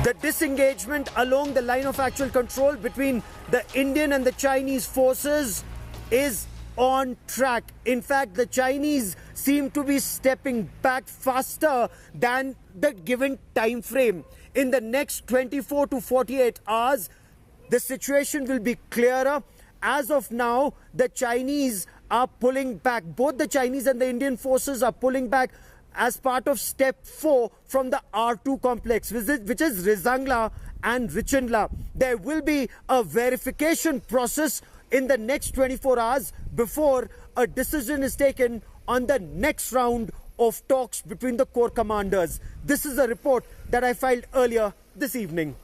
The disengagement along the line of actual control between the Indian and the Chinese forces is on track. In fact, the Chinese seem to be stepping back faster than the given time frame. In the next 24 to 48 hours, the situation will be clearer. As of now, the Chinese are pulling back. Both the Chinese and the Indian forces are pulling back as part of step 4 from the R2 complex, which is Rizangla and Richenla. There will be a verification process in the next 24 hours before a decision is taken on the next round of talks between the corps commanders. This is a report that I filed earlier this evening.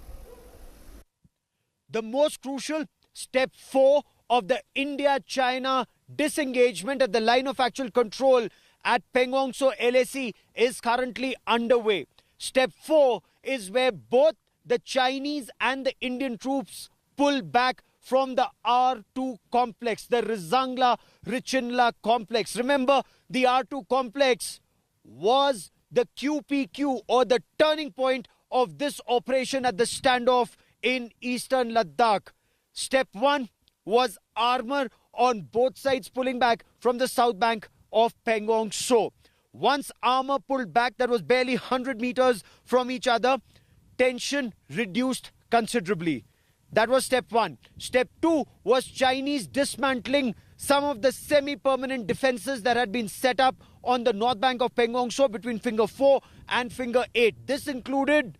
The most crucial step 4 of the India-China disengagement at the line of actual control at Pangong Tso LAC is currently underway. Step 4 is where both the Chinese and the Indian troops pull back from the R2 complex, the Rizangla-Richenla complex. Remember, the R2 complex was the QPQ, or the turning point of this operation at the standoff in eastern Ladakh. Step 1 was armor on both sides pulling back from the south bank of Pangong Tso. Once armor pulled back, that was barely 100 meters from each other, tension reduced considerably. That was step 1. Step 2 was Chinese dismantling some of the semi-permanent defenses that had been set up on the north bank of Pangong Tso between Finger 4 and Finger 8. This included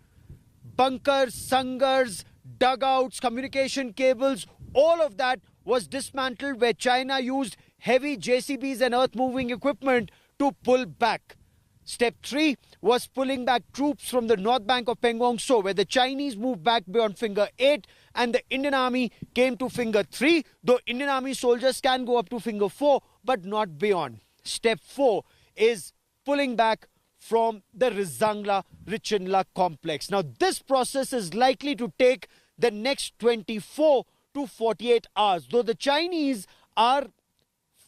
bunkers, sangars, dugouts, communication cables. All of that was dismantled, where China used heavy JCBs and earth-moving equipment to pull back. Step 3 was pulling back troops from the north bank of Pangong Tso, where the Chinese moved back beyond Finger 8 and the Indian Army came to Finger 3, though Indian Army soldiers can go up to Finger 4, but not beyond. Step 4 is pulling back from the Rizangla-Richenla complex. Now, this process is likely to take the next 24 to 48 hours, though the Chinese are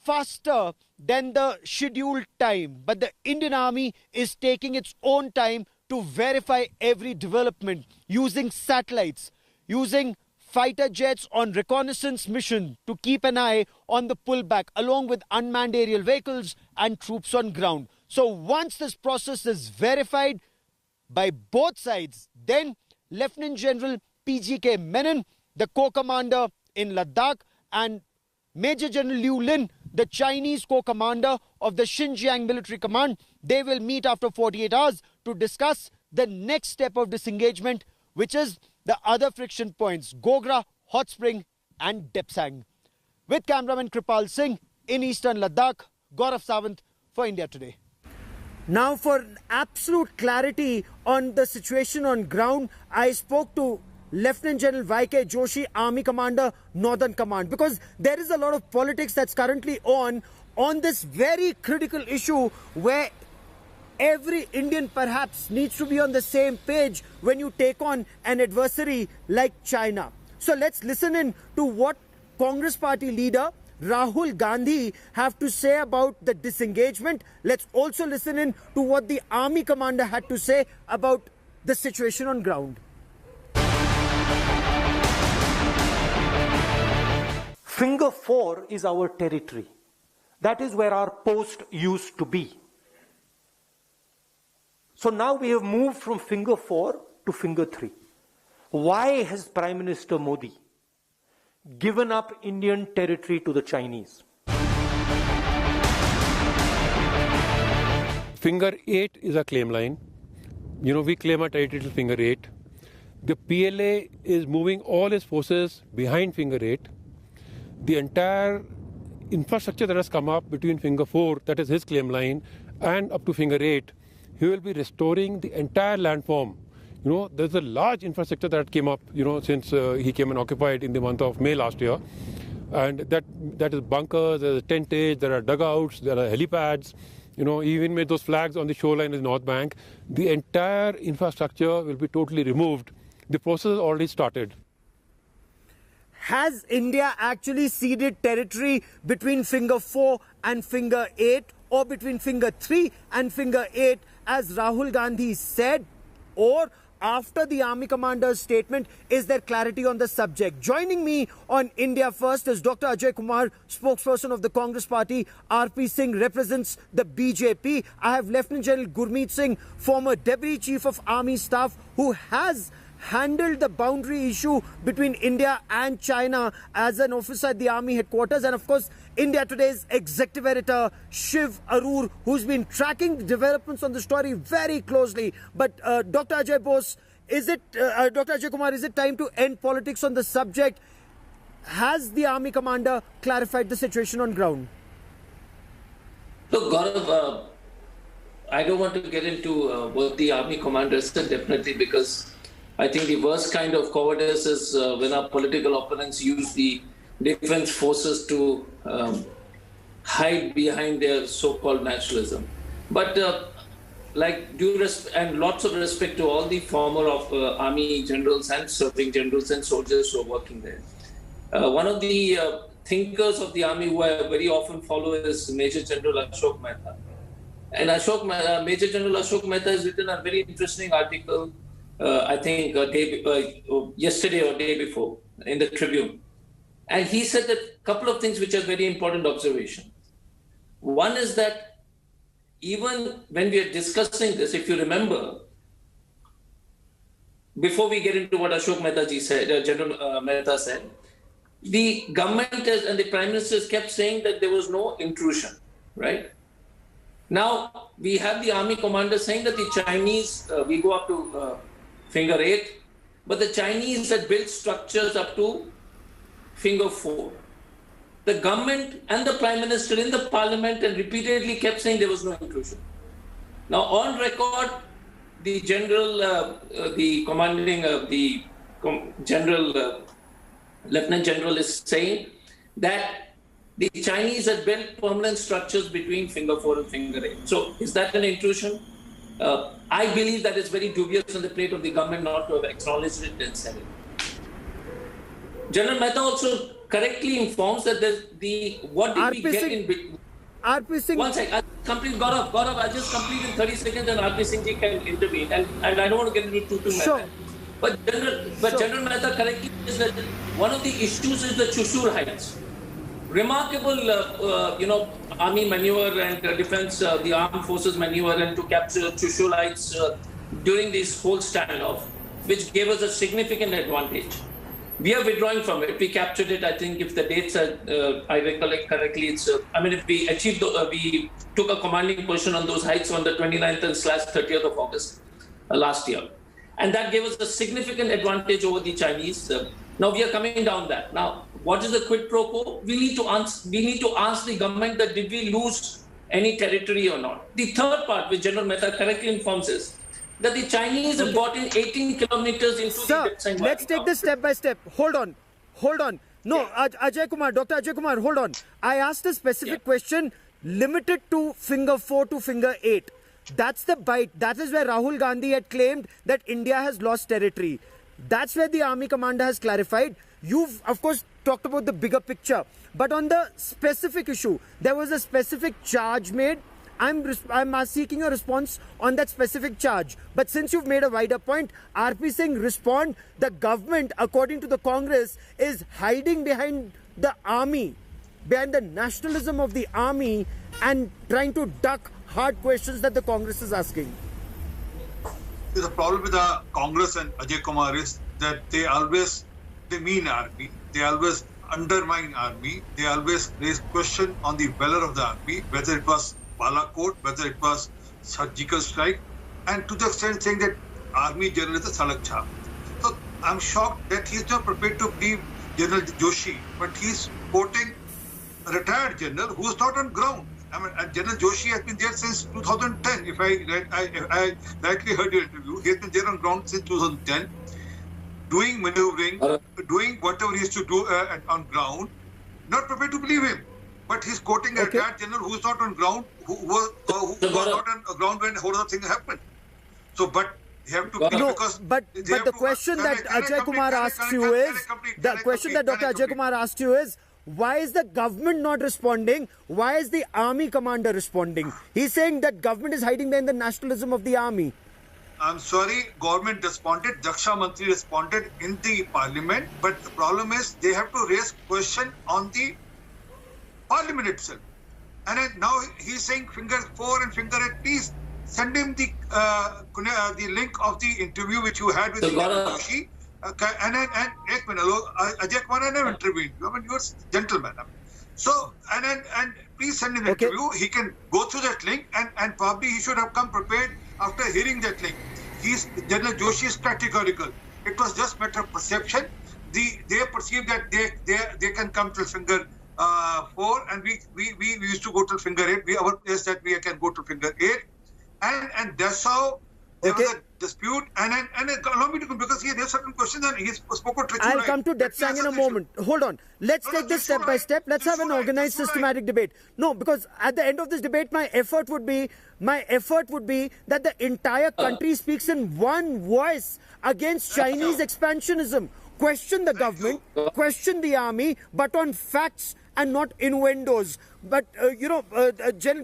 faster than the scheduled time, but the Indian Army is taking its own time to verify every development using satellites, using fighter jets on reconnaissance mission to keep an eye on the pullback, along with unmanned aerial vehicles and troops on ground. So once this process is verified by both sides, then Lieutenant General PGK Menon, the corps commander in Ladakh, and Major General Liu Lin, the Chinese corps commander of the Xinjiang Military Command, they will meet after 48 hours to discuss the next step of disengagement, which is the other friction points, Gogra, Hot Spring and Depsang. With cameraman Kripal Singh in eastern Ladakh, Gaurav Sawant for India Today. Now, for absolute clarity on the situation on ground, I spoke to Lieutenant General Y.K. Joshi, Army Commander, Northern Command, because there is a lot of politics that's currently on this very critical issue where every Indian perhaps needs to be on the same page when you take on an adversary like China. So let's listen in to what Congress Party leader Rahul Gandhi have to say about the disengagement. Let's also listen in to what the Army Commander had to say about the situation on ground. Finger 4 is our territory. That is where our post used to be. So now we have moved from Finger 4 to Finger 3. Why has Prime Minister Modi given up Indian territory to the Chinese? Finger 8 is a claim line. You know, we claim our territory till Finger 8. The PLA is moving all its forces behind Finger 8. The entire infrastructure that has come up between Finger 4, that is his claim line, and up to Finger 8, he will be restoring the entire landform. You know, there's a large infrastructure that came up, you know, since he came and occupied in the month of May last year. And that is bunkers, there's a tentage, there are dugouts, there are helipads. You know, even with those flags on the shoreline in the North Bank, the entire infrastructure will be totally removed. The process has already started. Has India actually ceded territory between Finger 4 and Finger 8, or between Finger 3 and Finger 8, as Rahul Gandhi said? Or after the army commander's statement, is there clarity on the subject? Joining me on India First is Dr. Ajay Kumar, spokesperson of the Congress Party. RP Singh represents the BJP. I have Lieutenant General Gurmeet Singh, former Deputy Chief of Army Staff, who has handled the boundary issue between India and China as an officer at the army headquarters, and of course India Today's executive editor Shiv Arur, who's been tracking the developments on the story very closely. But Dr. Ajay Bose, Dr. Ajay Kumar, is it time to end politics on the subject? Has the army commander clarified the situation on ground? Look, Gaurav, I don't want to get into what the army commander said, definitely, because I think the worst kind of cowardice is when our political opponents use the defense forces to hide behind their so-called nationalism. But like due respect and lots of respect to all the former army generals and serving generals and soldiers who are working there. One of the thinkers of the army who I very often follow is Major General Ashok Mehta. And Major General Ashok Mehta has written a very interesting article, I think yesterday or day before, in the Tribune. And he said that a couple of things which are very important observations. One is that even when we are discussing this, if you remember, before we get into what Ashok Mehta ji said, General Mehta said, the government and the Prime Minister kept saying that there was no intrusion, right? Now, we have the army commander saying that the Chinese, we go up to finger 8, but the Chinese had built structures up to finger 4. The government and the Prime Minister in the Parliament and repeatedly kept saying there was no intrusion. Now, on record, the general, the commanding, the general, Lieutenant General is saying that the Chinese had built permanent structures between finger 4 and finger 8. So, is that an intrusion? I believe that it's very dubious on the plate of the government not to have acknowledged it and said it. General Mehta also correctly informs that what did we get in between? RP Singh. One second, Gaurav, I just complete in 30 seconds and RP Singh ji can intervene. And I don't want to get into too much. Sure. But General Mehta correctly says that one of the issues is the Chushur Heights. Remarkable, army maneuver and defense, the armed forces maneuver and to capture Chushur Heights during this whole standoff, which gave us a significant advantage. We are withdrawing from it. We captured it. I think if the dates are, I recollect correctly, it's. If we achieved, we took a commanding position on those heights on the 29th and /30th of August last year, and that gave us a significant advantage over the Chinese. Now we are coming down that. Now, what is the quid pro quo? We need to ask the government that did we lose any territory or not. The third part, which General Mehta correctly informs us, that the Chinese have got in 18 kilometers into the Dipsang. Let's take this step by step. Hold on. No, yeah. Ajay Kumar, Dr. Ajay Kumar, hold on. I asked a specific question limited to finger 4 to finger 8. That's the bite. That is where Rahul Gandhi had claimed that India has lost territory. That's where the army commander has clarified. You've, of course, talked about the bigger picture. But on the specific issue, there was a specific charge made. I'm seeking a response on that specific charge. But since you've made a wider point, RP Singh respond, the government, according to the Congress, is hiding behind the army, behind the nationalism of the army and trying to duck hard questions that the Congress is asking. The problem with the Congress and Ajay Kumar is that they mean army, they always undermine army, they always raise question on the valor of the army, whether it was Balakot, whether it was surgical strike, and to the extent saying that army general is a salak chap. So I'm shocked that he's not prepared to believe General Joshi, but he's quoting a retired general who's not on ground. And General Joshi has been there since 2010. If I rightly heard your interview, he has been there on ground since 2010, doing maneuvering, doing whatever he has to do on ground. Not prepared to believe him. But he's quoting a retired general who's not on ground, who was not on ground when whole other thing happened. So, but you have to because. But the question that Ajay Kumar asks you is, the question that Dr. Ajay Kumar asked you is, why is the government not responding? Why is the army commander responding? He's saying that government is hiding behind the nationalism of the army. I'm sorry, government responded, Daksha Mantri responded in the parliament, but the problem is they have to raise question on the parliament itself. And then now he's saying finger 4 and finger 8. Please send him the link of the interview which you had with Joshi. And Ajay Kumar never intervened. I mean, you're a gentleman. So, and please send him the interview. He can go through that link and probably he should have come prepared after hearing that link. General Joshi is categorical. It was just matter of perception. They perceive that they can come to finger 4, and we used to go to finger 8. Our place that we can go to finger 8, and that's how there was a dispute. And allow me to, because he has certain questions and he spoke about Trichur. I'll come to Depsang in a moment. Hold on. Let's take this step by step. Let's have an organized, systematic debate. No, because at the end of this debate, my effort would be that the entire country speaks in one voice against Chinese expansionism. Question the government, question the army, but on facts and not innuendos. But, General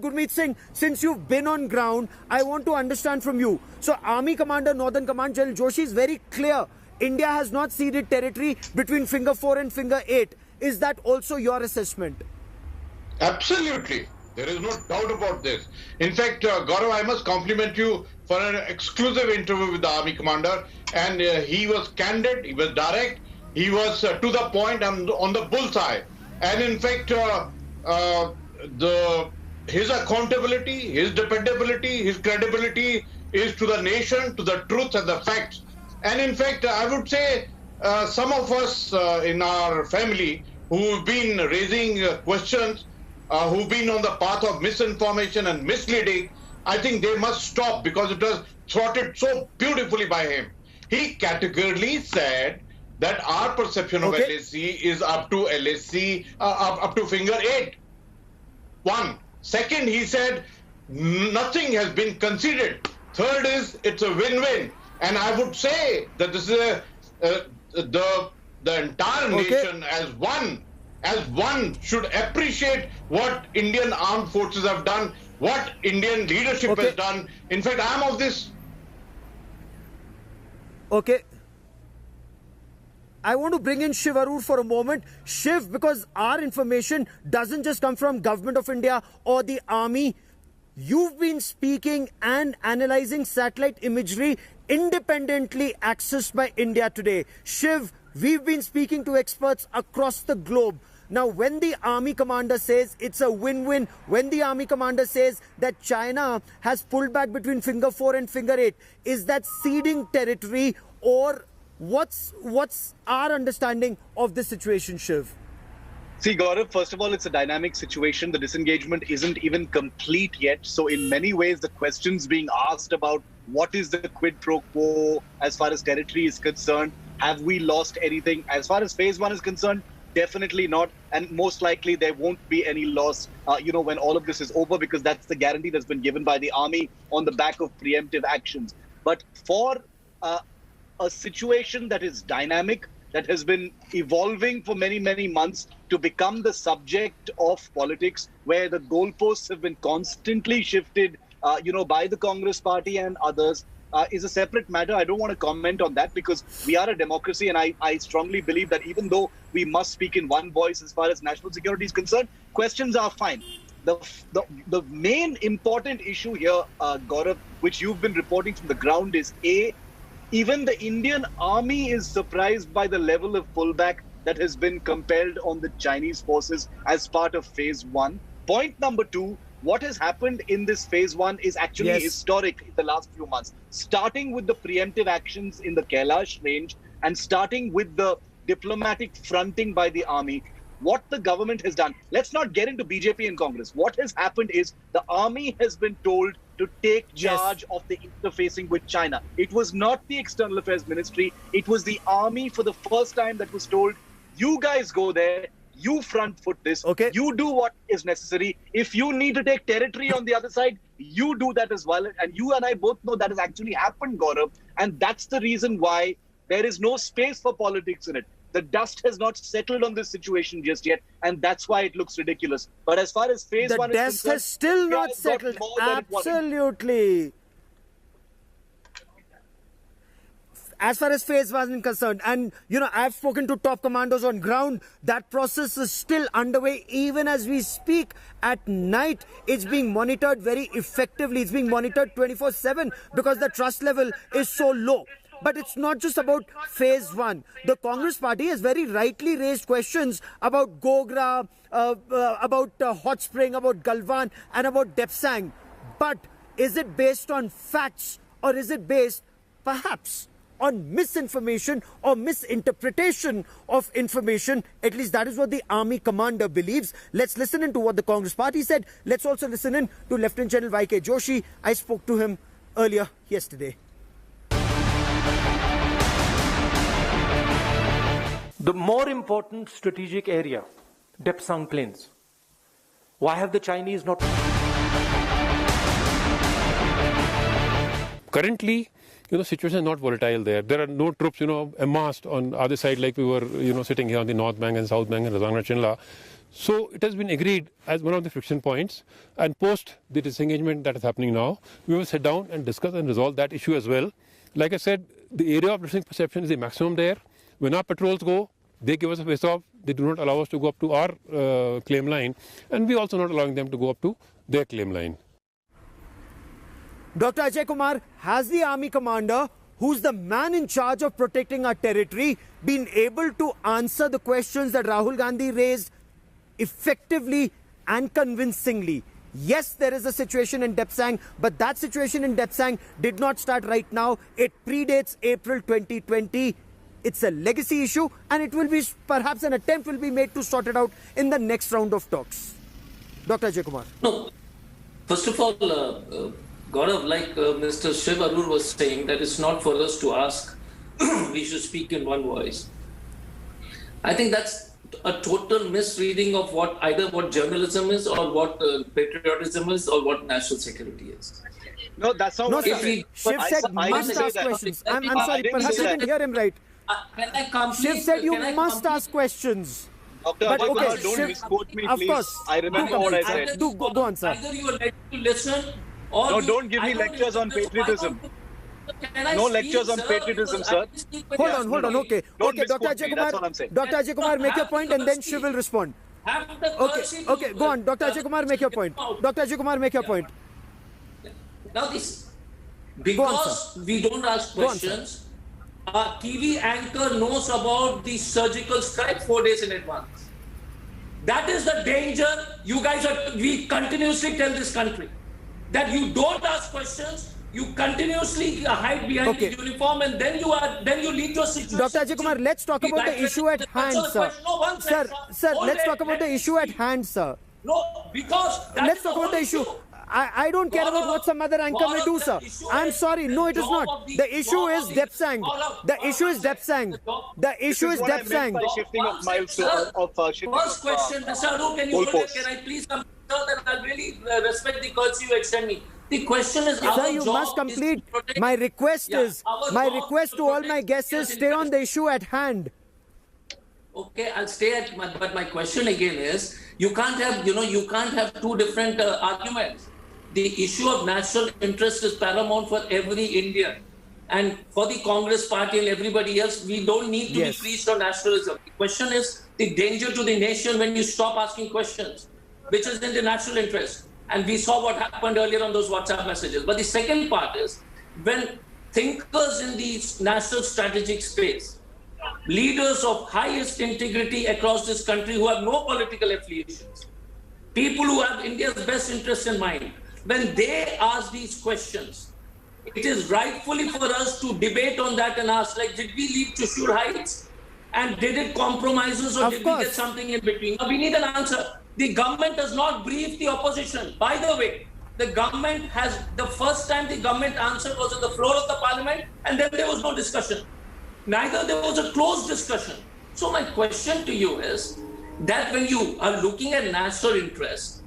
Gurmeet Singh, since you've been on ground, I want to understand from you. So, Army Commander, Northern Command, General Joshi is very clear. India has not ceded territory between finger 4 and finger 8. Is that also your assessment? Absolutely. There is no doubt about this. In fact, Gaurav, I must compliment you for an exclusive interview with the Army Commander. And he was candid, he was direct, he was to the point and on the bullseye. And in fact, his accountability, his dependability, his credibility is to the nation, to the truth and the facts. And in fact, I would say some of us in our family who've been raising questions, who've been on the path of misinformation and misleading, I think they must stop, because it was thwarted so beautifully by him. He categorically said that our perception of LAC is up to LAC, up to finger 8. One. Second, he said nothing has been conceded. Third is it's a win-win. And I would say that this is the entire nation as one should appreciate what Indian armed forces have done, what Indian leadership has done. In fact, I am of this. Okay. I want to bring in Shiv Arur for a moment. Shiv, because our information doesn't just come from Government of India or the Army. You've been speaking and analyzing satellite imagery independently accessed by India today. Shiv, we've been speaking to experts across the globe. Now, when the Army Commander says it's a win-win, when the Army Commander says that China has pulled back between finger 4 and finger 8, is that ceding territory, or what's our understanding of this situation, Shiv? See, Gaurav, first of all, it's a dynamic situation. The disengagement isn't even complete yet. So in many ways, the questions being asked about what is the quid pro quo as far as territory is concerned, have we lost anything? As far as phase 1 is concerned, definitely not. And most likely there won't be any loss, when all of this is over, because that's the guarantee that's been given by the army on the back of preemptive actions. But for a situation that is dynamic, that has been evolving for many, many months to become the subject of politics, where the goalposts have been constantly shifted, by the Congress party and others, is a separate matter. I don't want to comment on that, because we are a democracy, and I strongly believe that even though we must speak in one voice as far as national security is concerned, questions are fine. The main important issue here, Gaurav, which you've been reporting from the ground, is even the Indian army is surprised by the level of pullback that has been compelled on the Chinese forces as part of phase 1. Point number 2, what has happened in this phase 1 is actually historic in the last few months, starting with the preemptive actions in the Kailash range and starting with the diplomatic fronting by the army. What the government has done, let's not get into BJP and Congress. What has happened is the army has been told to take charge of the interfacing with China. It was not the External Affairs Ministry. It was the army for the first time that was told, you guys go there, you front foot this, you do what is necessary. If you need to take territory on the other side, you do that as well. And you and I both know that has actually happened, Gaurav. And that's the reason why there is no space for politics in it. The dust has not settled on this situation just yet, and that's why it looks ridiculous. But as far as phase 1 is concerned, the dust has still not settled. Absolutely. as far as phase 1 is concerned, and I've spoken to top commandos on ground, that process is still underway even as we speak. At night, it's being monitored very effectively. It's being monitored 24/7 because the trust level is so low. But it's not just about phase 1. The Congress party has very rightly raised questions about Gogra, about Hot Spring, about Galwan and about Depsang. But is it based on facts, or is it based perhaps on misinformation or misinterpretation of information? At least that is what the army commander believes. Let's listen in to what the Congress party said. Let's also listen in to Lieutenant General Y.K. Joshi. I spoke to him earlier yesterday. The more important strategic area, Depsang Plains. Why have the Chinese not... Currently, the situation is not volatile there. There are no troops, amassed on the other side like we were, sitting here on the North Bank and South Bank and Razana Chinla. So it has been agreed as one of the friction points, and post the disengagement that is happening now, we will sit down and discuss and resolve that issue as well. Like I said, the area of listening perception is the maximum there. When our patrols go, they give us a face-off. They do not allow us to go up to our claim line, and we also not allowing them to go up to their claim line. Dr. Ajay Kumar, has the army commander, who's the man in charge of protecting our territory, been able to answer the questions that Rahul Gandhi raised effectively and convincingly? Yes, there is a situation in Depsang, but that situation in Depsang did not start right now. It predates April 2020. It's a legacy issue, and it will be, perhaps an attempt will be made to sort it out in the next round of talks. Dr. Ajay Kumar. No, first of all, Gaurav, like Mr. Shiv Arur was saying, that it's not for us to ask, we should speak in one voice. I think that's a total misreading of either what journalism is, or what patriotism is, or what national security is. No, that's not what Shiv said must ask questions. I'm sorry, perhaps you didn't hear him right. Can I complete? Shiv said you must ask questions. Dr. But Ajay Kumar, okay, don't Shiv, misquote me, of please. course. I remember what I said. Go on, sir. Either you are ready to listen, or No, don't give me lectures on patriotism. No lectures on patriotism, sir. Hold on. Okay, Don't Dr. misquote Ajay me, Kumar. that's what I'm saying. Dr. Ajay Kumar, make your point, and then Shiv will respond. Okay, go on. Dr. Ajay Kumar, make your point. Dr. Ajay Kumar, make your point. Now because we don't ask questions, our TV anchor knows about the surgical strike 4 days in advance. That is the danger. We continuously tell this country that you don't ask questions, you continuously hide behind the uniform, and then you lead to a situation. Dr. Ajay Kumar, let's talk about the issue at hand, sir. Sir, let's talk about the issue at hand, sir. No, because let's talk about the issue. I don't care about what some other anchor may do, sir. I'm sorry. No, it is not. The issue is Depsang. The issue is Depsang. The issue is Depsang. Shifting of miles First question, Mr. Arun, can you hold it? Can I please come? Then I'll really respect the courtesy you extend me. The question is, sir, you must complete. My request to all my guests is stay on the issue at hand. Okay, I'll stay at. But my question again is, you can't have two different arguments. The issue of national interest is paramount for every Indian, and for the Congress party and everybody else. We don't need to be preached on nationalism. The question is the danger to the nation when you stop asking questions, which is in the national interest. And we saw what happened earlier on those WhatsApp messages. But the second part is when thinkers in the national strategic space, leaders of highest integrity across this country who have no political affiliations, people who have India's best interest in mind, when they ask these questions, it is rightfully for us to debate on that and ask, like, did we leave Chushur Heights? And did it compromise us, or did we get something in between? Now, we need an answer. The government does not brief the opposition. By the way, the first time the government answered was on the floor of the parliament, and then there was no discussion. Neither there was a closed discussion. So my question to you is that when you are looking at national interest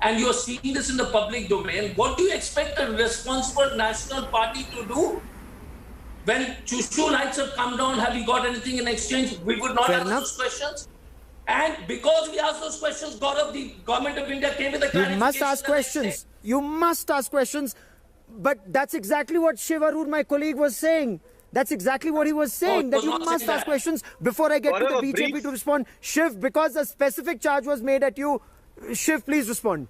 and you are seeing this in the public domain, what do you expect a responsible national party to do? When Chushul Heights have come down, have you got anything in exchange? We would not ask those questions. And because we asked those questions, Gaurav, the government of India came with a clarification. You must ask questions. You must ask questions. But that's exactly what Shiv Arur, my colleague, was saying. That's exactly what he was saying, that you must ask questions before I get to the BJP to respond. Shiv, because a specific charge was made at you, Shiv, please respond.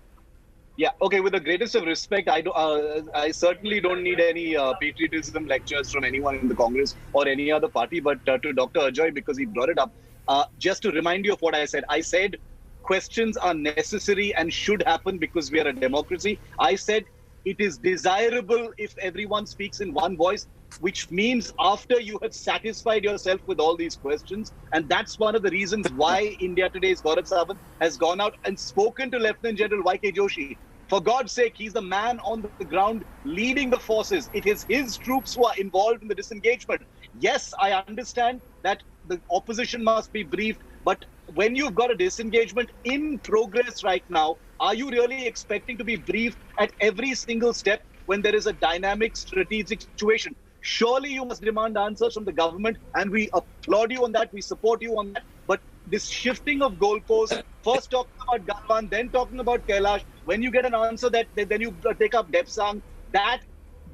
Yeah, okay, with the greatest of respect, I certainly don't need any patriotism lectures from anyone in the Congress or any other party, but to Dr. Ajoy, because he brought it up, just to remind you of what I said questions are necessary and should happen because we are a democracy. I said it is desirable if everyone speaks in one voice, which means after you have satisfied yourself with all these questions. And that's one of the reasons why India Today's Gaurav Sawant has gone out and spoken to Lieutenant General Y.K. Joshi. For God's sake, he's the man on the ground leading the forces. It is his troops who are involved in the disengagement. Yes, I understand that the opposition must be briefed, but when you've got a disengagement in progress right now, are you really expecting to be briefed at every single step when there is a dynamic strategic situation? Surely you must demand answers from the government, and we applaud you on that, we support you on that. But this shifting of goalposts, first talking about Galwan, then talking about Kailash, when you get an answer that then you take up Depsang, that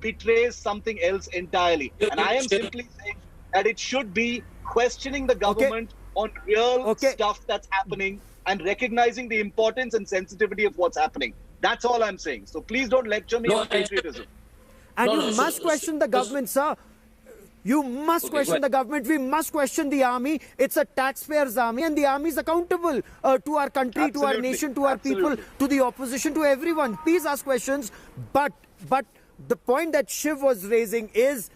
betrays something else entirely. And I am simply saying that it should be questioning the government on real stuff that's happening and recognizing the importance and sensitivity of what's happening. That's all I'm saying. So please don't lecture me on patriotism. And you must question the government, sir. You must question the government. We must question the army. It's a taxpayer's army, and the army is accountable to our country, to our nation, to our people, to the opposition, to everyone. Please ask questions. But the point that Shiv was raising is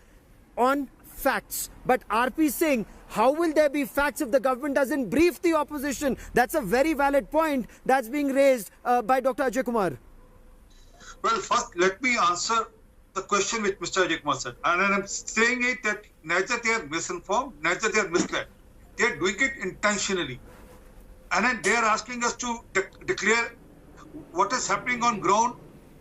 on facts. But RP Singh, how will there be facts if the government doesn't brief the opposition? That's a very valid point that's being raised by Dr. Ajay Kumar. Well, first, let me answer the question which Mr. Ajay Kumar said. And I'm saying it that neither they are misinformed, neither they are misled. They are doing it intentionally. And then they are asking us to declare what is happening on ground,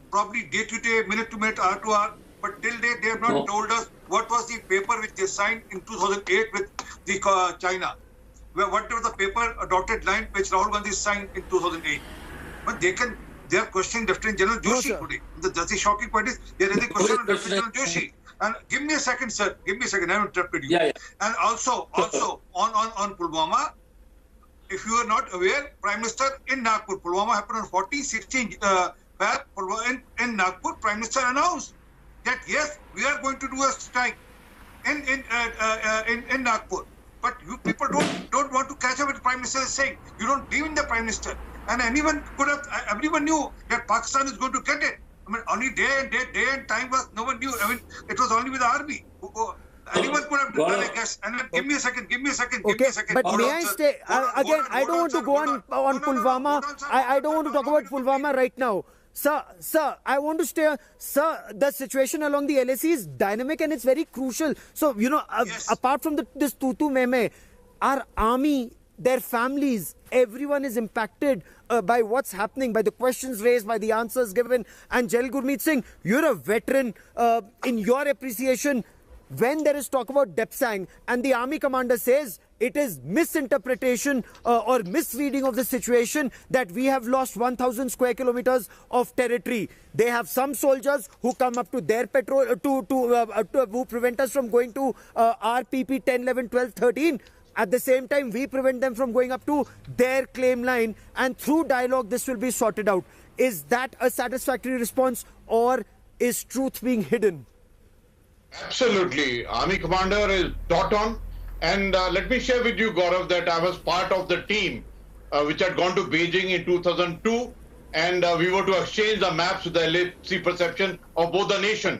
probably day to day, minute to minute, hour to hour. But till date, they have not told us what was the paper which they signed in 2008 with the China. What was the paper, a dotted line, which Rahul Gandhi signed in 2008. But they are questioning Lieutenant General Joshi today. The shocking point is they are raising question on Lieutenant General Joshi. And give me a second, sir. Give me a second. I have interrupted you. And also on Pulwama, if you are not aware, Prime Minister in Nagpur, Pulwama happened on 14-16 Feb. In Nagpur, Prime Minister announced that yes, we are going to do a strike in Nagpur. But you people don't want to catch up with the Prime Minister is saying. You don't believe in the Prime Minister. And everyone knew that Pakistan is going to get it. I mean, only day and time was, no one knew. I mean, it was only with the army. Anyone could have done, I guess. And then give me a second. But may I stay? Again, I don't want to go on Pulwama. I don't want to talk about Pulwama right now. Sir, I want to stay. Sir, the situation along the LAC is dynamic and it's very crucial. So, apart from this tutu meme, our army, their families, everyone is impacted by what's happening, by the questions raised, by the answers given. And General Gurmeet Singh, you're a veteran. In your appreciation, when there is talk about Depsang and the army commander says it is misinterpretation or misreading of the situation that we have lost 1,000 square kilometers of territory. They have some soldiers who come up to their patrol who prevent us from going to RPP 10, 11, 12, 13. At the same time, we prevent them from going up to their claim line, and through dialogue, this will be sorted out. Is that a satisfactory response, or is truth being hidden? Absolutely. Army commander is dot on. And let me share with you, Gaurav, that I was part of the team which had gone to Beijing in 2002, and we were to exchange the maps with the LAC perception of both the nation.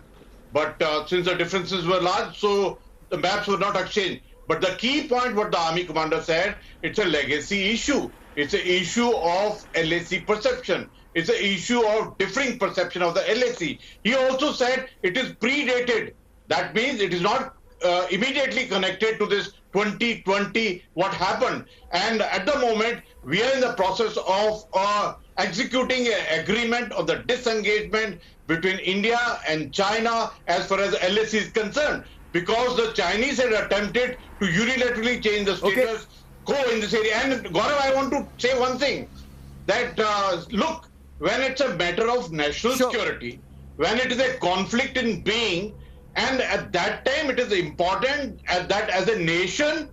But since the differences were large, so the maps were not exchanged. But the key point, what the army commander said, it's a legacy issue. It's an issue of LAC perception. It's an issue of differing perception of the LAC. He also said it is predated. That means it is not immediately connected to this 2020, what happened. And at the moment, we are in the process of executing an agreement of the disengagement between India and China as far as LAC is concerned. Because the Chinese had attempted to unilaterally change the status quo in this area. And Gaurav, I want to say one thing, that look, when it's a matter of national security, when it is a conflict in being, And at that time, it is important that as a nation,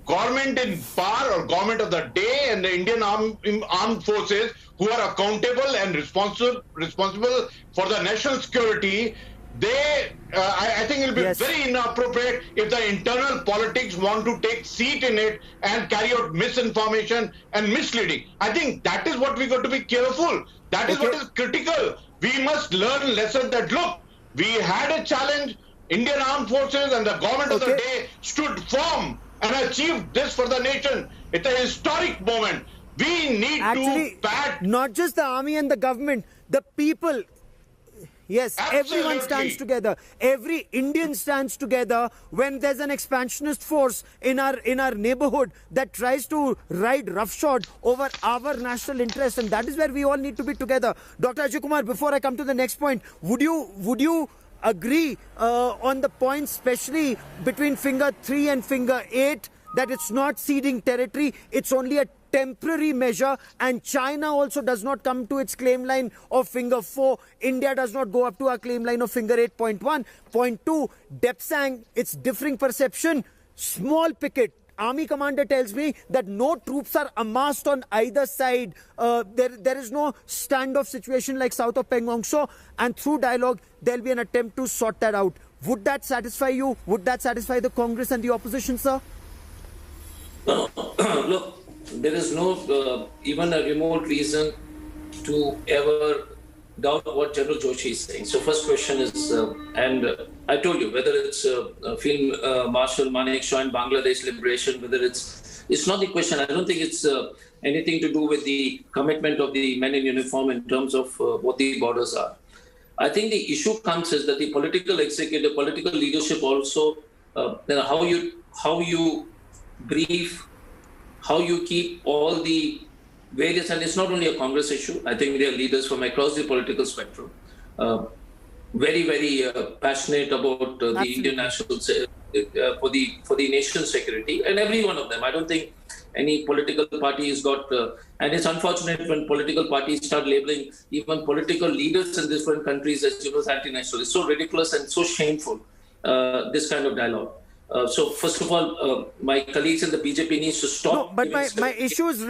government in power or government of the day and the Indian armed forces who are accountable and responsible for the national security, I think it will be very inappropriate if the internal politics want to take seat in it and carry out misinformation and misleading. I think that is what we got to be careful. That is what is critical. We must learn lesson that, look, we had a challenge. Indian armed forces and the government of the day stood firm and achieved this for the nation. It's a historic moment. We need to pat. Not just the army and the government, the people. Yes, everyone stands together. Every Indian stands together when there's an expansionist force in our neighborhood that tries to ride roughshod over our national interest, and that is where we all need to be together. Dr. Ajay Kumar, before I come to the next point, would you agree on the point, especially between finger 3 and finger 8, that it's not ceding territory, it's only a temporary measure, and China also does not come to its claim line of finger 4. India does not go up to our claim line of finger 8.1. Point 2, Depsang, it's differing perception. Small picket. Army commander tells me that no troops are amassed on either side. There is no standoff situation like south of Pangong So, and through dialogue, there'll be an attempt to sort that out. Would that satisfy you? Would that satisfy the Congress and the opposition, sir? No, look, there is no even a remote reason to ever doubt what General Joshi is saying. So first question is, I told you, whether it's Field Marshal Manek Shah in Bangladesh liberation, whether it's not the question. I don't think it's anything to do with the commitment of the men in uniform in terms of what the borders are. I think the issue comes is that the political executive, political leadership also, how you brief, how you keep all the various, and it's not only a Congress issue. I think there are leaders from across the political spectrum, very, very passionate about the Indian national for the nation's security, and every one of them. I don't think any political party has got, and it's unfortunate when political parties start labeling even political leaders in different countries as anti-national. It's so ridiculous and so shameful, this kind of dialogue. So first of all, my colleagues in the BJP needs to stop. No, but my issue is,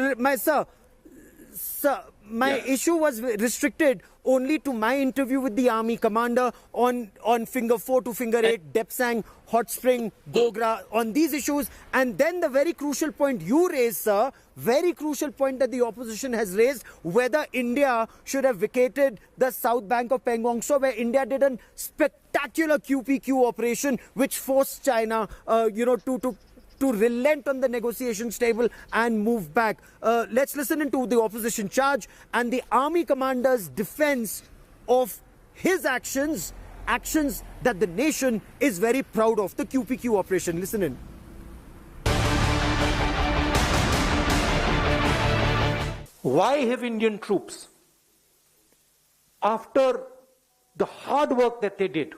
my issue was restricted only to my interview with the army commander on finger 4 to finger 8, Depsang, Hot Spring, Gogra, on these issues. And then the very crucial point you raised, sir, very crucial point that the opposition has raised, whether India should have vacated the south bank of Pangong So, where India did a spectacular QPQ operation which forced China, to relent on the negotiations table and move back. Let's listen into the opposition charge and the army commander's defense of his actions that the nation is very proud of, the QPQ operation. Listen in. Why have Indian troops, after the hard work that they did,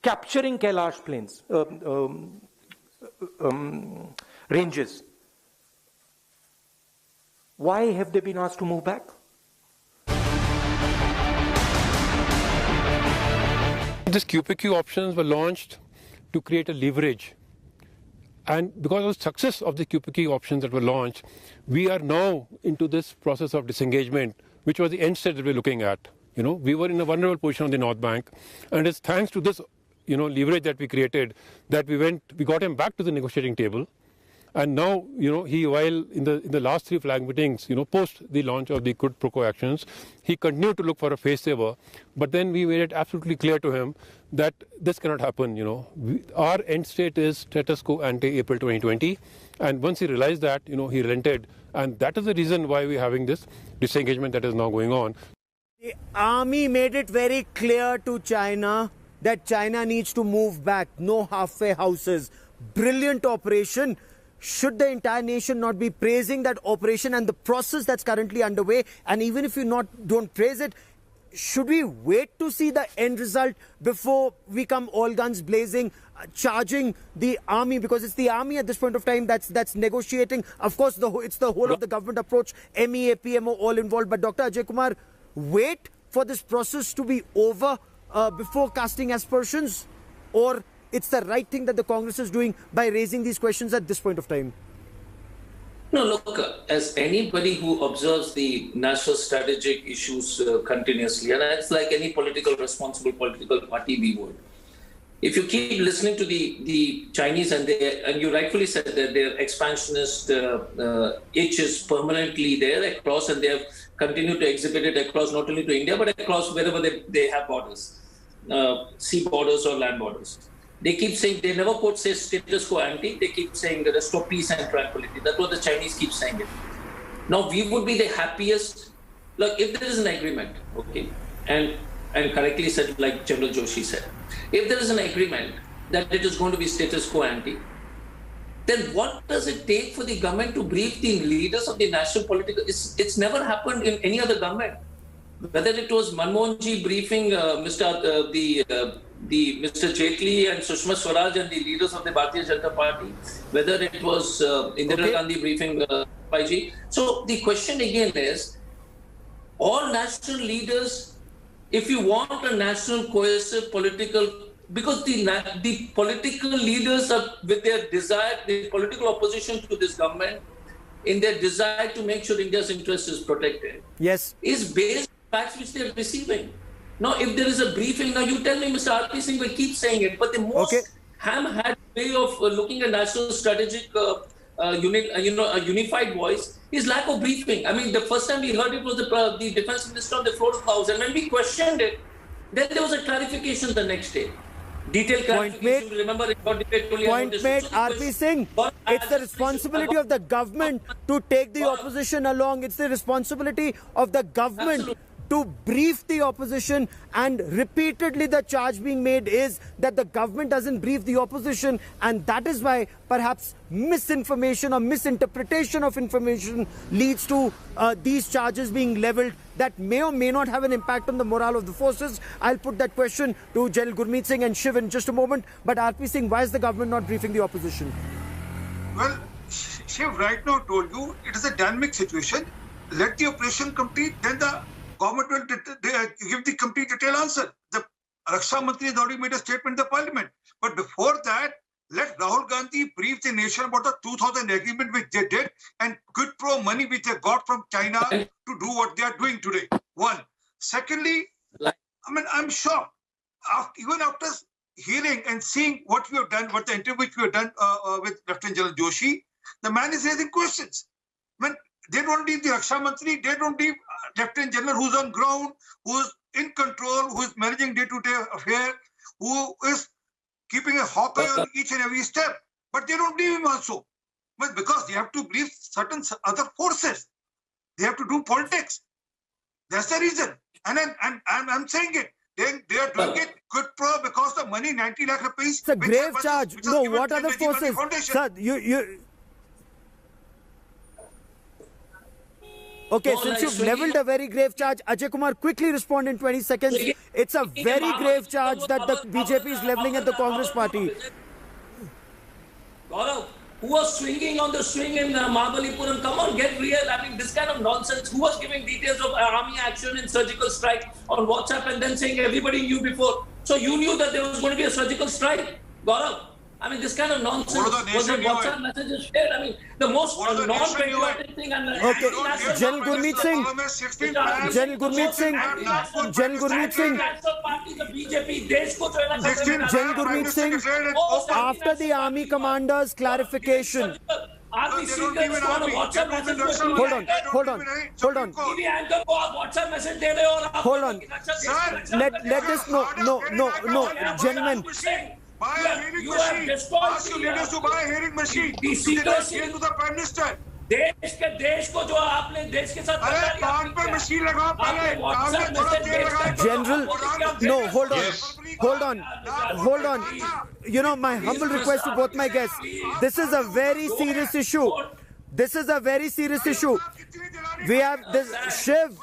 capturing Kailash plains, ranges, why have they been asked to move back? These QPQ options were launched to create a leverage. And because of the success of the QPQ options that were launched, we are now into this process of disengagement, which was the end state that we're looking at. We were in a vulnerable position on the North Bank, and it's thanks to this leverage that we created that we got him back to the negotiating table. And now, he, while in the last 3 flag meetings, post the launch of the quid pro quo actions, he continued to look for a face saver. But then we made it absolutely clear to him that this cannot happen. Our end state is status quo ante April 2020. And once he realized that, he relented. And that is the reason why we're having this disengagement that is now going on. The army made it very clear to China that China needs to move back. No halfway houses. Brilliant operation. Should the entire nation not be praising that operation and the process that's currently underway? And even if you don't praise it, should we wait to see the end result before we come all guns blazing, charging the army? Because it's the army at this point of time that's negotiating. Of course, it's the whole of the government approach, MEA, PMO, all involved. But Dr. Ajay Kumar, wait for this process to be over before casting aspersions, or it's the right thing that the Congress is doing by raising these questions at this point of time? No, look, as anybody who observes the national strategic issues continuously, and it's like any responsible political party we would. If you keep listening to the Chinese, and you rightfully said that their expansionist itch is permanently there across, and they have continued to exhibit it across not only to India, but across wherever they have borders, sea borders or land borders. They keep saying, they never quote say status quo ante, they keep saying restore peace and tranquility. That's what the Chinese keep saying it. Now, we would be the happiest, look, if there is an agreement, okay, and correctly said, like General Joshi said, if there is an agreement that it is going to be status quo ante, then what does it take for the government to brief the leaders of the national political? It's never happened in any other government. Whether it was Manmohan Ji briefing Mr. Jaitley and Sushma Swaraj and the leaders of the Bharatiya Janata Party, whether it was Indira Gandhi briefing Pai. So the question again is, all national leaders, if you want a national cohesive political, because the political leaders are with their desire, the political opposition to this government, in their desire to make sure India's interest is protected, yes, is based on facts which they are receiving. Now, if there is a briefing, now you tell me, Mr. R.P. Singh will keep saying it, but the most ham-had way of looking at national strategic, a unified voice is lack of briefing. I mean, the first time we heard it was the defense minister on the floor of the house, and when we questioned it, then there was a clarification the next day. Detailed clarification. Remember, it got debated only. Point made, R.P. Singh. It's the responsibility of the government to take the opposition along. It's the responsibility of the government to brief the opposition, and repeatedly the charge being made is that the government doesn't brief the opposition, and that is why perhaps misinformation or misinterpretation of information leads to these charges being leveled that may or may not have an impact on the morale of the forces. I'll put that question to General Gurmeet Singh and Shiv in just a moment, but R.P. Singh, why is the government not briefing the opposition? Well, Shiv right now told you it is a dynamic situation. Let the operation complete, then the government will give the complete detailed answer. The Raksha Mantri has already made a statement in the parliament. But before that, let Rahul Gandhi brief the nation about the 2000 agreement which they did and quid pro money which they got from China to do what they are doing today. One. Secondly, I'm shocked. Even after hearing and seeing what we have done, what the interview which we have done with Lieutenant General Joshi, the man is raising questions. They don't need the Raksha Mantri, they don't need Lieutenant General who's on ground, who's in control, who's managing day-to-day affair, who is keeping a hawk eye on each and every step. But they don't need him also. But because they have to brief certain other forces. They have to do politics. That's the reason. And I'm saying it. They are doing it good pro because the money, 90 lakh rupees. It's a grave charge. No, what other forces? Sir, you okay, since you've leveled a very grave charge, Ajay Kumar, quickly respond in 20 seconds. It's a very grave charge that the BJP is leveling at the Congress party. Gaurav, who was swinging on the swing in Mahabalipuram? Come on, get real. I mean, this kind of nonsense. Who was giving details of army action and surgical strike on WhatsApp and then saying everybody knew before? So you knew that there was going to be a surgical strike, Gaurav? I mean, this kind of nonsense was in WhatsApp messages shared. I mean, the most non-patriotic thing. Okay, General Gurmeet Singh. General Gurmeet Singh. General Gurmeet Singh. General Gurmeet Singh. After the army commander's clarification. Hold on. Let this, no, gentlemen. Buy a hearing machine. Ask your leaders to buy a hearing machine. The secrecy to the Prime Minister. देश को जो आपने देश के साथ अरे कान पे machine लगाओ पहले कान में थोड़ा तेल लगाओ. General, no, hold on. You know, my humble request to both my guests. This is a very serious issue. We have this. Shiv.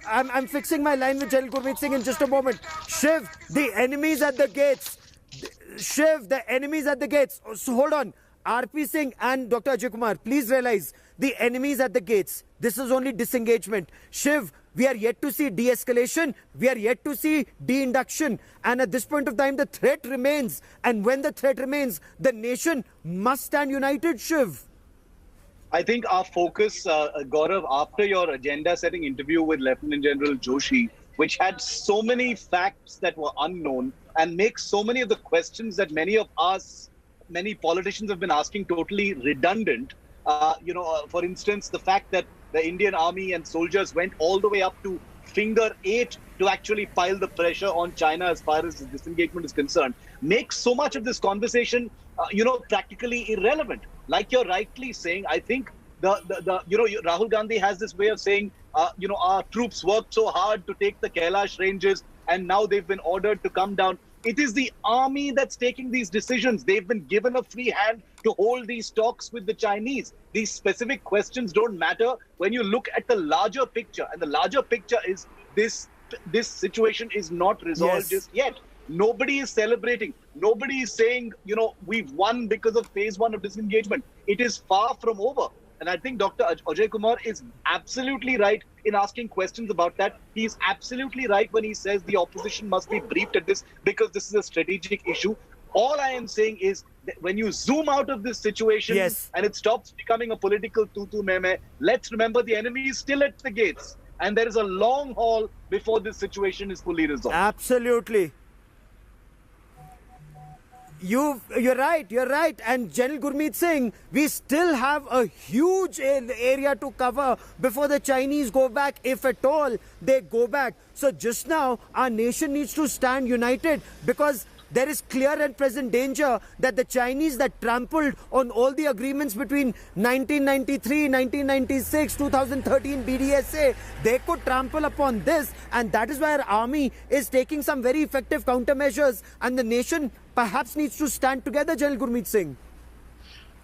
I'm fixing my line with General Gurmeet Singh in just a moment. Shiv, the enemies at the gates. So hold on. RP Singh and Dr. Ajay Kumar, please realize the enemy is at the gates. This is only disengagement. Shiv, we are yet to see de-escalation. We are yet to see de-induction. And at this point of time, the threat remains. And when the threat remains, the nation must stand united, Shiv. I think our focus, Gaurav, after your agenda-setting interview with Lieutenant General Joshi, which had so many facts that were unknown and makes so many of the questions that many of us, many politicians have been asking totally redundant. For instance, the fact that the Indian army and soldiers went all the way up to finger 8 to actually pile the pressure on China as far as this disengagement is concerned, makes so much of this conversation, practically irrelevant. Like you're rightly saying, I think Rahul Gandhi has this way of saying, our troops worked so hard to take the Kailash ranges and now they've been ordered to come down. It is the army that's taking these decisions. They've been given a free hand to hold these talks with the Chinese. These specific questions don't matter when you look at the larger picture. And the larger picture is this situation is not resolved just yet. Nobody is celebrating. Nobody is saying, we've won because of phase 1 of disengagement. It is far from over. And I think Dr. Ajay Kumar is absolutely right in asking questions about that. He's absolutely right when he says the opposition must be briefed at this because this is a strategic issue. All I am saying is that when you zoom out of this situation and it stops becoming a political tutu-meme, let's remember the enemy is still at the gates. And there is a long haul before this situation is fully resolved. Absolutely. You're right. And General Gurmeet Singh, we still have a huge area to cover before the Chinese go back, if at all they go back. So just now, our nation needs to stand united because there is clear and present danger that the Chinese that trampled on all the agreements between 1993, 1996, 2013 BDSA, they could trample upon this, and that is why our army is taking some very effective countermeasures, and the nation perhaps needs to stand together, General Gurmeet Singh.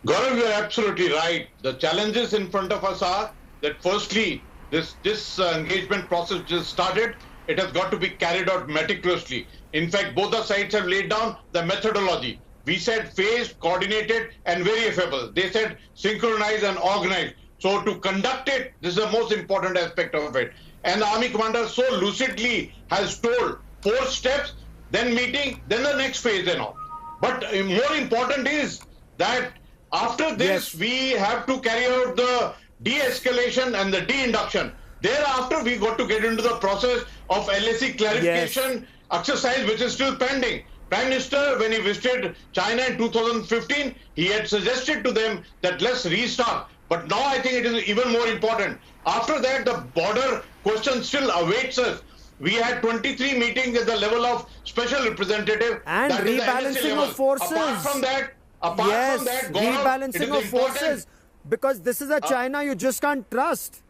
Gaurav, you are absolutely right. The challenges in front of us are that firstly, this engagement process just started. It has got to be carried out meticulously. In fact, both the sides have laid down the methodology. We said phased, coordinated, and verifiable. They said synchronized and organized. So to conduct it, this is the most important aspect of it. And the army commander so lucidly has told 4 steps, then meeting, then the next phase and all. But more important is that after this, we have to carry out the de-escalation and the de-induction. Thereafter, we got to get into the process of LAC clarification exercise, which is still pending. Prime Minister, when he visited China in 2015, he had suggested to them that let's restart. But now I think it is even more important. After that, the border question still awaits us. We had 23 meetings at the level of special representative. And rebalancing of forces. Apart from that, Gaurav, rebalancing of forces. Because this is a China you just can't trust.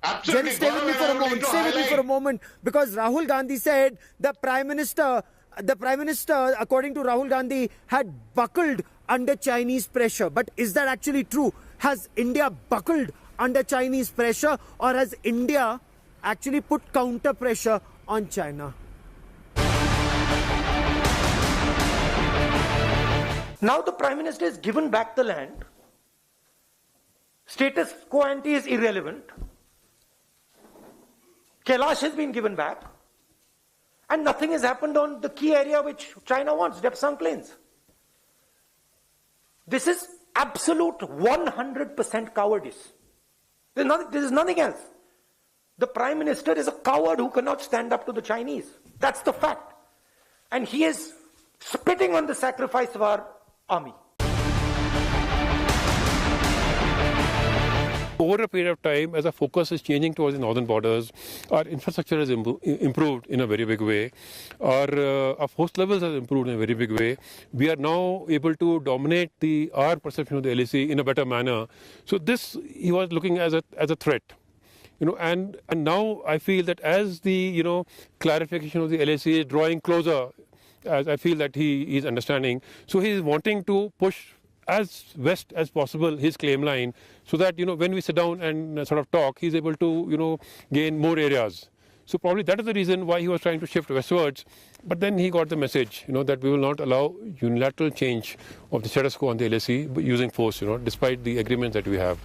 Absolutely. Stay with me for a moment, because Rahul Gandhi said the Prime Minister, according to Rahul Gandhi, had buckled under Chinese pressure. But is that actually true? Has India buckled under Chinese pressure, or has India actually put counter pressure on China? Now the Prime Minister has given back the land. Status quo ante is irrelevant. Kailash has been given back. And nothing has happened on the key area which China wants, Depsang Plains. This is absolute 100% cowardice. There is nothing else. The Prime Minister is a coward who cannot stand up to the Chinese. That's the fact. And he is spitting on the sacrifice of our army. Over a period of time, as our focus is changing towards the northern borders, our infrastructure has improved in a very big way. Our force levels have improved in a very big way. We are now able to dominate our perception of the LAC in a better manner. So this he was looking as a threat. And now I feel that as the clarification of the LAC is drawing closer, as I feel that he is understanding, so he is wanting to push as west as possible his claim line, so that when we sit down and sort of talk, he's able to gain more areas. So probably that is the reason why he was trying to shift westwards. But then he got the message, that we will not allow unilateral change of the status quo on the LAC using force, despite the agreements that we have.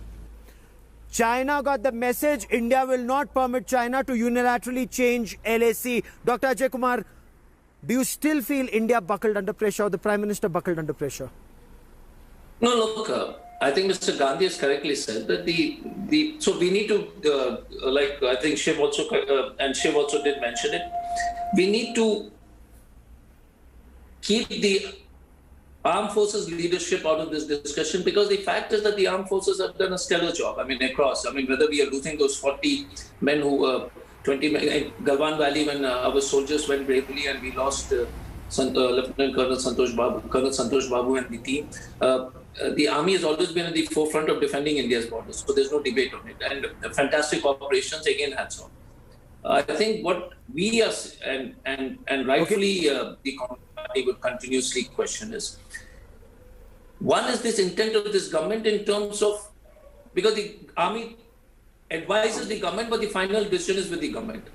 China got the message. India will not permit China to unilaterally change LAC. Dr. Ajay Kumar, do you still feel India buckled under pressure or the Prime Minister buckled under pressure? No, look, I think Mr. Gandhi has correctly said that so we need to, like I think Shiv also, and Shiv also did mention it, we need to keep the armed forces leadership out of this discussion, because the fact is that the armed forces have done a stellar job. Whether we are losing those 40 men who, 20 men in Galwan Valley when our soldiers went bravely and we lost Lieutenant Colonel Santosh Babu and the team. The army has always been at the forefront of defending India's borders, so there's no debate on it. And fantastic operations, again, hats off. I think what we are, and rightfully the party would continuously question is, one is this intent of this government in terms of, because the army advises the government, but the final decision is with the government.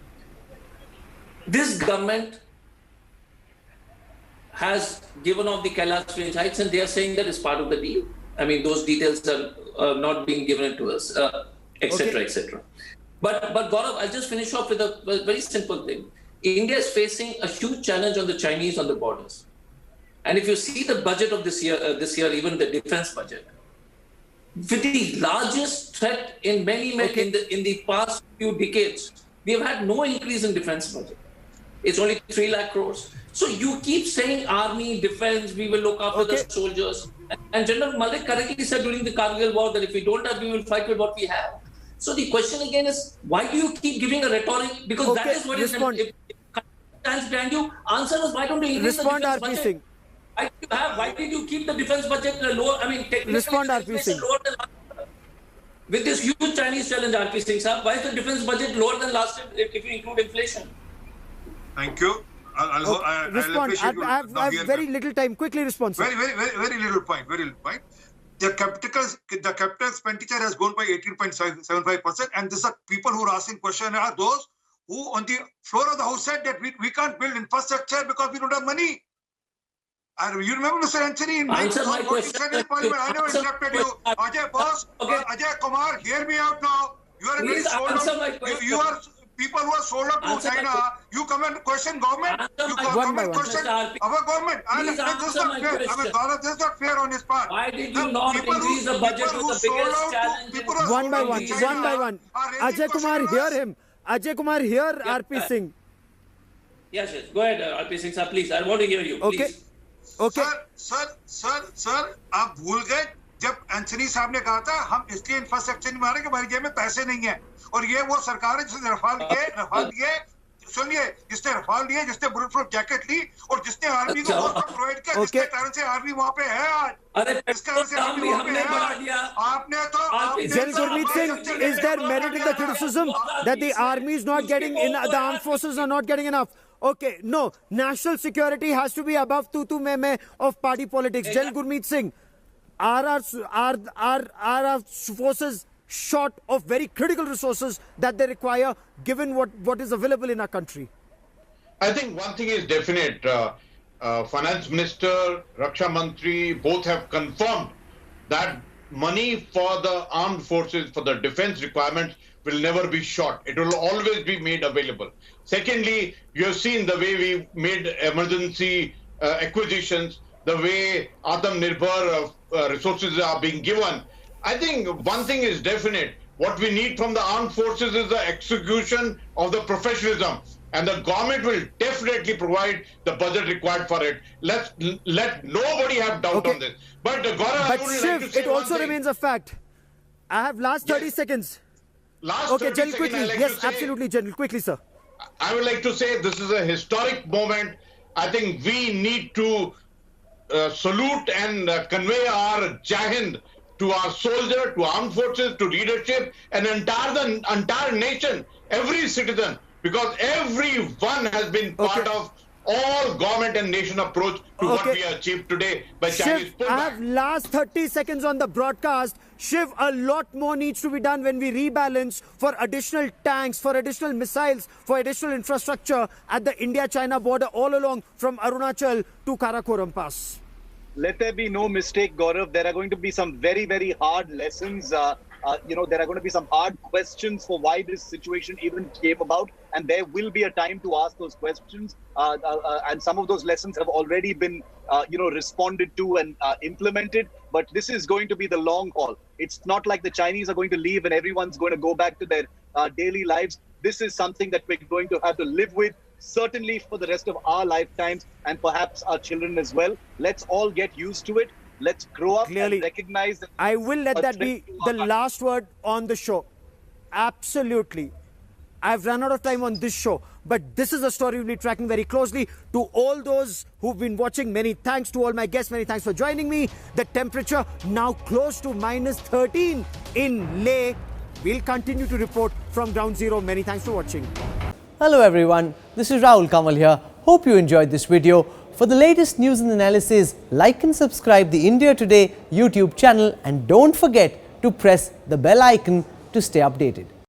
This government has given off the Kailash Range heights, and they are saying that it's part of the deal. I mean, those details are not being given to us, etc., etc. But Gaurav, I'll just finish off with a very simple thing. India is facing a huge challenge on the Chinese on the borders. And if you see the budget of this year, even the defense budget, with the largest threat in in the past few decades, we have had no increase in defense budget. It's only 3 lakh crores. So you keep saying army, defense, we will look after the soldiers. And General Malik correctly said during the Kargil war that if we don't have, we will fight with what we have. So the question again is, why do you keep giving a rhetoric? Because that is what is stands behind you. Answer us, why don't you increase the defense budget? Singh. Why did you keep the defense budget lower? I mean, Respond, RP Singh. Lower than last year. With this huge Chinese challenge, RP Singh, sir, why is the defense budget lower than last year if you include inflation? Thank you. I'll respond. I have very little time. Quickly respond, sir. Very little point. The capital expenditure has grown by 18.75%, and these are people who are asking question are those who on the floor of the house said that we can't build infrastructure because we don't have money. You remember Mr. Anthony in Answer my question. I never interrupted you. Ajay, boss, Ajay Kumar, hear me out now. You are very sold out. You are people who are sold out to China. You come and question government. You come and question our government. This is not fair. This is not fair on his part. Why did you not increase the budget to the biggest challenge? One by one. Ajay Kumar, hear him. Ajay Kumar, hear RP Singh. Yes. Go ahead, RP Singh, sir, please. I want to hear you. Please. Okay. Sir आप भूल गए जब Anthony साहब ने कहा था हम इसलिए इंफ्रास्ट्रक्चर नहीं मारे कि हमारी जेब में पैसे नहीं है, और ये वो सरकार है जिसने रफाल दिए सुनिए, जिसने रफाल दिए, जिसने बुलेट प्रूफ जैकेट ली और जिसने आर्मी को प्रोवाइड किया, जिसके कारण से आर्मी वहाँ पे है आज, इस कारण से आर्मी वहाँ पे है। आपने तो General Gurmeet Singh, is there merit in the criticism that the army is not getting the armed forces are not getting enough? Okay, no. National security has to be above tu me of party politics. General Gurmeet Singh, are our forces short of very critical resources that they require, given what is available in our country? I think one thing is definite. Finance Minister, Raksha Mantri, both have confirmed that money for the armed forces, for the defense requirements, will never be short. It will always be made available. Secondly, you have seen the way we made emergency acquisitions, the way Atam Nirbhar resources are being given. I think one thing is definite. What we need from the armed forces is the execution of the professionalism. And the government will definitely provide the budget required for it. Let nobody have doubt on this. But Gaurav, but Shiv, it also remains a fact. I have last 30 seconds. Okay, General, quickly. Yes, absolutely, General. Quickly, sir. I would like to say this is a historic moment. I think we need to salute and convey our Jai Hind to our soldiers, to armed forces, to leadership, and the entire nation, every citizen, because everyone has been part of all government and nation approach to what Okay. we achieved today by Chinese Shiv, pullback. I have last 30 seconds on the broadcast. Shiv, a lot more needs to be done when we rebalance for additional tanks, for additional missiles, for additional infrastructure at the India-China border all along from Arunachal to Karakoram Pass. Let there be no mistake, Gaurav. There are going to be some very, very hard lessons. There are going to be some hard questions for why this situation even came about. And there will be a time to ask those questions. And some of those lessons have already been, responded to and implemented. But this is going to be the long haul. It's not like the Chinese are going to leave and everyone's going to go back to their daily lives. This is something that we're going to have to live with, certainly for the rest of our lifetimes and perhaps our children as well. Let's all get used to it. Let's grow up Clearly, and recognize that. I will let that be the last word on the show. Absolutely. I've run out of time on this show, but this is a story we'll be tracking very closely. To all those who've been watching, many thanks. To all my guests, many thanks for joining me. The temperature now close to -13 in Leh. We'll continue to report from Ground Zero. Many thanks for watching. Hello everyone, this is Rahul Kamal here. Hope you enjoyed this video. For the latest news and analysis, like and subscribe the India Today YouTube channel and don't forget to press the bell icon to stay updated.